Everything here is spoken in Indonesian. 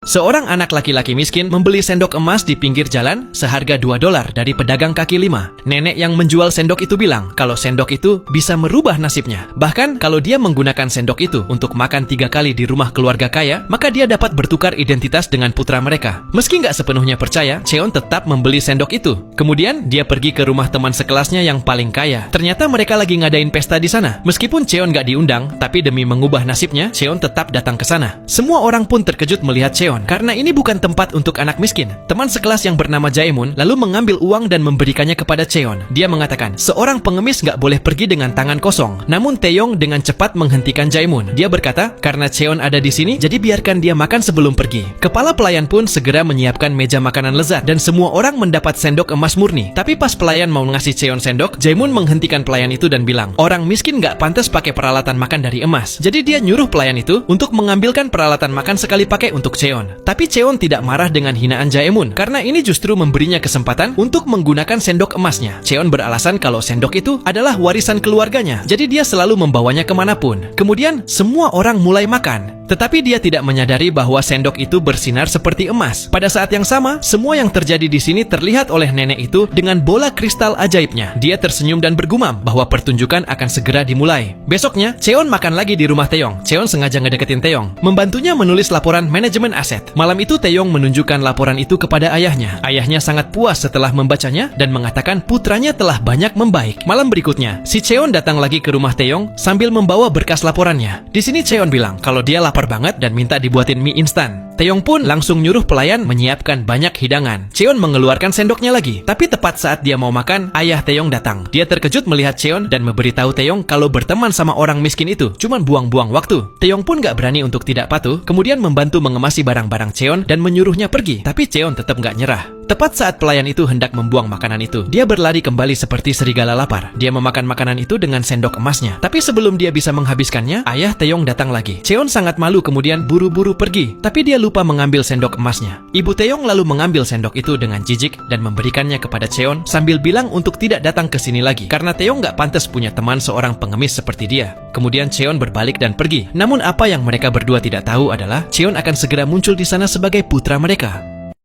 Seorang anak laki-laki miskin membeli sendok emas di pinggir jalan seharga $2 dari pedagang kaki lima. Nenek yang menjual sendok itu bilang kalau sendok itu bisa merubah nasibnya. Bahkan kalau dia menggunakan sendok itu untuk makan 3 kali di rumah keluarga kaya, maka dia dapat bertukar identitas dengan putra mereka. Meski nggak sepenuhnya percaya, Cheon tetap membeli sendok itu. Kemudian dia pergi ke rumah teman sekelasnya yang paling kaya. Ternyata mereka lagi ngadain pesta di sana. Meskipun Cheon nggak diundang, tapi demi mengubah nasibnya, Cheon tetap datang ke sana. Semua orang pun terkejut melihat Cheon. Karena ini bukan tempat untuk anak miskin. Teman sekelas yang bernama Jaemun lalu mengambil uang dan memberikannya kepada Cheon. Dia mengatakan, seorang pengemis nggak boleh pergi dengan tangan kosong. Namun Taeyong dengan cepat menghentikan Jaemun. Dia berkata, karena Cheon ada di sini, jadi biarkan dia makan sebelum pergi. Kepala pelayan pun segera menyiapkan meja makanan lezat dan semua orang mendapat sendok emas murni. Tapi pas pelayan mau ngasih Cheon sendok, Jaemun menghentikan pelayan itu dan bilang, orang miskin nggak pantas pakai peralatan makan dari emas. Jadi dia nyuruh pelayan itu untuk mengambilkan peralatan makan sekali pakai untuk Cheon. Tapi Cheon tidak marah dengan hinaan Jaemun karena ini justru memberinya kesempatan untuk menggunakan sendok emasnya. Cheon beralasan kalau sendok itu adalah warisan keluarganya, jadi dia selalu membawanya kemanapun. Kemudian semua orang mulai makan. Tetapi dia tidak menyadari bahwa sendok itu bersinar seperti emas. Pada saat yang sama, semua yang terjadi di sini terlihat oleh nenek itu dengan bola kristal ajaibnya. Dia tersenyum dan bergumam bahwa pertunjukan akan segera dimulai. Besoknya, Cheon makan lagi di rumah Taeyong. Cheon sengaja ngedeketin Taeyong, membantunya menulis laporan manajemen aset. Malam itu Taeyong menunjukkan laporan itu kepada ayahnya. Ayahnya sangat puas setelah membacanya dan mengatakan putranya telah banyak membaik. Malam berikutnya, si Cheon datang lagi ke rumah Taeyong sambil membawa berkas laporannya. Di sini Cheon bilang kalau dia lapar banget dan minta dibuatin mie instan. Taeyong pun langsung nyuruh pelayan menyiapkan banyak hidangan. Cheon mengeluarkan sendoknya lagi. Tapi tepat saat dia mau makan, ayah Taeyong datang. Dia terkejut melihat Cheon dan memberitahu Taeyong kalau berteman sama orang miskin itu cuman buang-buang waktu. Taeyong pun gak berani untuk tidak patuh, kemudian membantu mengemasi barang-barang Cheon dan menyuruhnya pergi. Tapi Cheon tetap gak nyerah. Tepat saat pelayan itu hendak membuang makanan itu, dia berlari kembali seperti serigala lapar. Dia memakan makanan itu dengan sendok emasnya. Tapi sebelum dia bisa menghabiskannya, ayah Taeyong datang lagi. Cheon sangat malu kemudian buru-buru pergi. Tapi dia lupa mengambil sendok emasnya. Ibu Taeyong lalu mengambil sendok itu dengan jijik dan memberikannya kepada Cheon sambil bilang untuk tidak datang ke sini lagi. Karena Taeyong gak pantas punya teman seorang pengemis seperti dia. Kemudian Cheon berbalik dan pergi. Namun apa yang mereka berdua tidak tahu adalah Cheon akan segera muncul di sana sebagai putra mereka.